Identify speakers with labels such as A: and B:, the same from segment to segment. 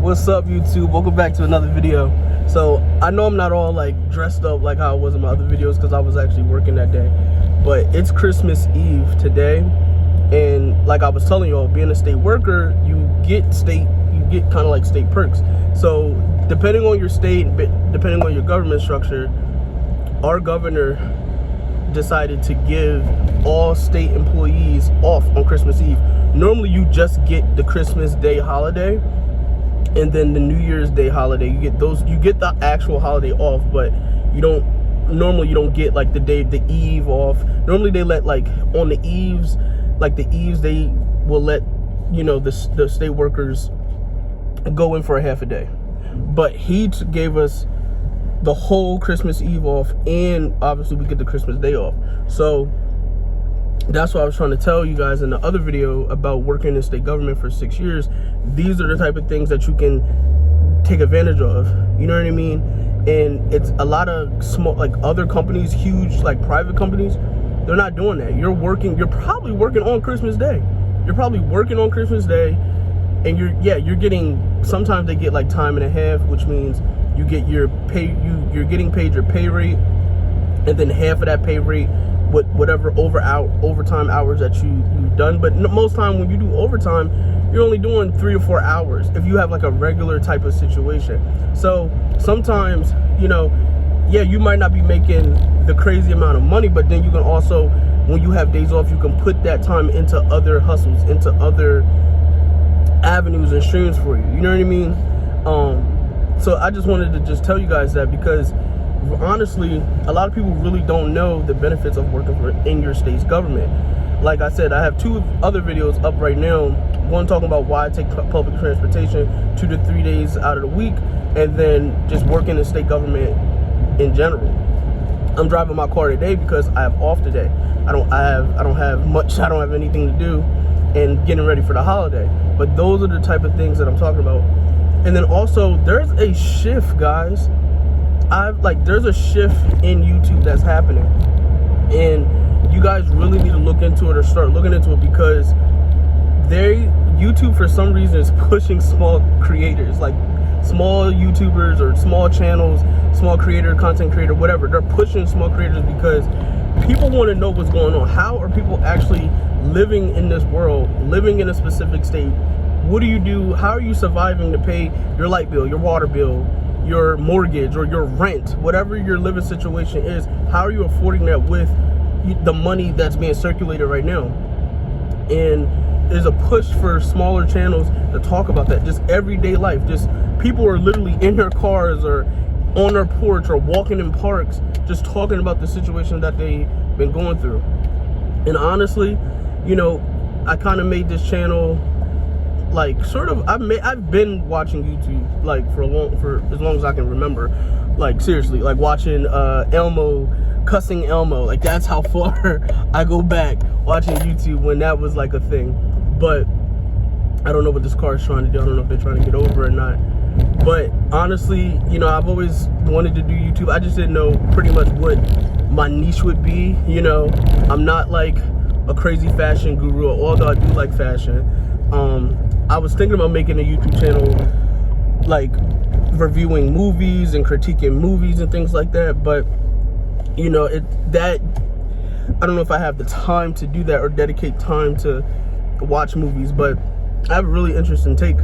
A: What's up, YouTube? Welcome back to another video. So I know I'm not all like dressed up like how I was in my other videos because I was actually working that day, but it's Christmas Eve today, and like I was telling y'all, being a state worker, you get kind of like state perks. So depending on your state, depending on your government structure, our governor decided to give all state employees off on Christmas Eve. Normally you just get the Christmas Day holiday and then the New Year's Day holiday. You get the actual holiday off, but you don't get like the eve off. Normally they let like on the eves, they will let, you know, the state workers go in for a half a day. But he gave us the whole Christmas Eve off, and obviously we get the Christmas Day off. So that's what I was trying to tell you guys in the other video about working in state government for 6 years. These are the type of things that you can take advantage of, you know what I mean? And it's a lot of small, like other companies, huge like private companies, they're not doing that. You're probably working on Christmas Day. You're probably working on Christmas Day, and you're getting, sometimes they get like time and a half, which means you get your pay, you're getting paid your pay rate, and then half of that pay rate with whatever overtime hours that you've done. But most time when you do overtime, you're only doing 3 or 4 hours if you have like a regular type of situation. So sometimes, you know, yeah, you might not be making the crazy amount of money, but then you can also, when you have days off, you can put that time into other hustles, into other avenues and streams for you, you know what I mean? So I just wanted to just tell you guys that, because honestly, a lot of people really don't know the benefits of working in your state's government. Like I said, I have 2 other videos up right now. One talking about why I take public transportation 2 to 3 days out of the week, and then just working in state government in general. I'm driving my car today because I have off today. I don't have anything to do, and getting ready for the holiday. But those are the type of things that I'm talking about. And then also, there's a shift, guys. There's a shift in YouTube that's happening, and you guys really need to look into it, or start looking into it, because YouTube for some reason is pushing small creators, like small YouTubers or small channels, small content creator, whatever. They're pushing small creators because people want to know what's going on. How are people actually living in this world, living in a specific state? What do you do? How are you surviving to pay your light bill, your water bill, your mortgage, or your rent, whatever your living situation is? How are you affording that with the money that's being circulated right now? And there's a push for smaller channels to talk about that, just everyday life. Just people are literally in their cars or on their porch or walking in parks, just talking about the situation that they've been going through. And honestly, you know, I kind of made this channel like sort of, I've been watching YouTube like for as long as I can remember. Like seriously, like watching cussing Elmo, like that's how far I go back watching YouTube, when that was like a thing. But I don't know what this car is trying to do. I don't know if they're trying to get over or not. But honestly, you know, I've always wanted to do YouTube. I just didn't know pretty much what my niche would be. You know, I'm not like a crazy fashion guru, although I do like fashion. I was thinking about making a YouTube channel like reviewing movies and critiquing movies and things like that, but you know, I don't know if I have the time to do that or dedicate time to watch movies. But I have a really interesting take.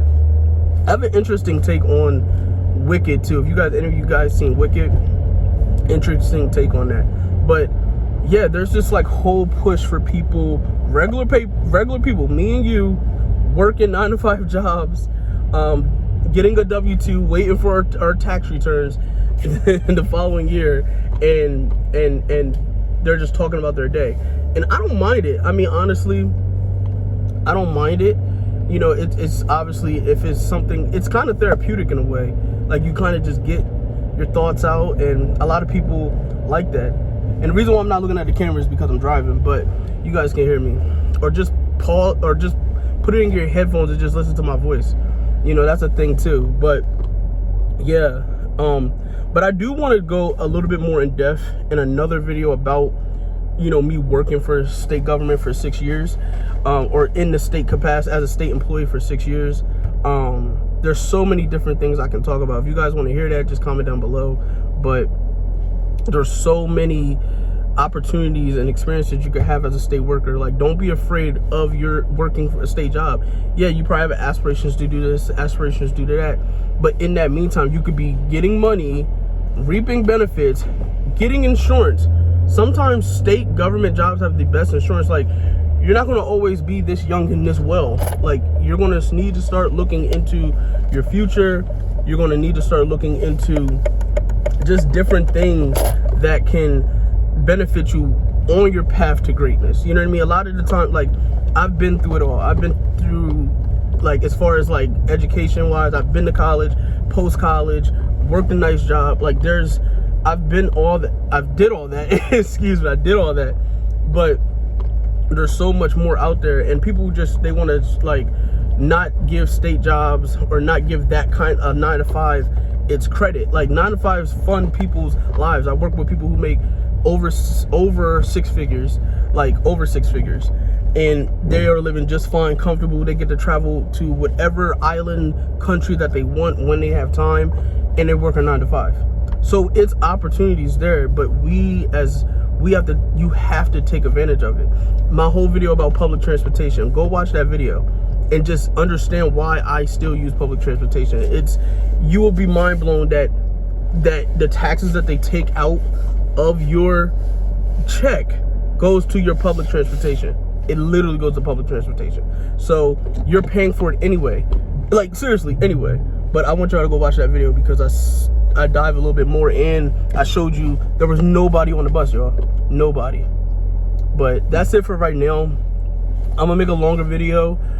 A: I have an interesting take on Wicked too. If any of you guys seen Wicked, interesting take on that. But yeah, there's this like whole push for people, regular people, me and you, working 9 to 5 jobs, getting a W-2, waiting for our tax returns in the following year, and they're just talking about their day. And I don't mind it. I mean, honestly, I don't mind it. You know, it's obviously, if it's something, it's kind of therapeutic in a way. Like you kind of just get your thoughts out, and a lot of people like that. And the reason why I'm not looking at the camera is because I'm driving, but you guys can hear me. Or just pause, or just put it in your headphones and just listen to my voice. You know, that's a thing too. But yeah, but I do want to go a little bit more in depth in another video about, you know, me working for state government for 6 years, or in the state capacity as a state employee for 6 years. there's so many different things I can talk about. If you guys want to hear that, just comment down below. But there's so many opportunities and experiences you could have as a state worker. Like, don't be afraid of your working for a state job. Yeah, you probably have aspirations to do this, aspirations to do that, but in that meantime, you could be getting money, reaping benefits, getting insurance. Sometimes state government jobs have the best insurance. Like, you're not going to always be this young and this well. Like, you're going to need to start looking into your future. You're going to need to start looking into just different things that can benefit you on your path to greatness. You know what I mean? A lot of the time, like, I've been through it all. I've been through, like, as far as like education wise, I've been to college, post college, worked a nice job. Like, I've did all that. Excuse me, I did all that. But there's so much more out there, and people just, they want to like not give state jobs or not give that kind of 9 to 5 its credit. Like, 9 to 5s fund people's lives. I work with people who make over 6 figures, like over 6 figures, and they are living just fine, comfortable. They get to travel to whatever island country that they want when they have time, and they work a 9 to 5. So it's opportunities there, but you have to take advantage of it. My whole video about public transportation, go watch that video and just understand why I still use public transportation. You will be mind blown that the taxes that they take out of your check goes to your public transportation. It literally goes to public transportation. So you're paying for it anyway. Like, seriously, anyway. But I want y'all to go watch that video because I dive a little bit more, and I showed you there was nobody on the bus, y'all. Nobody. But that's it for right now. I'm gonna make a longer video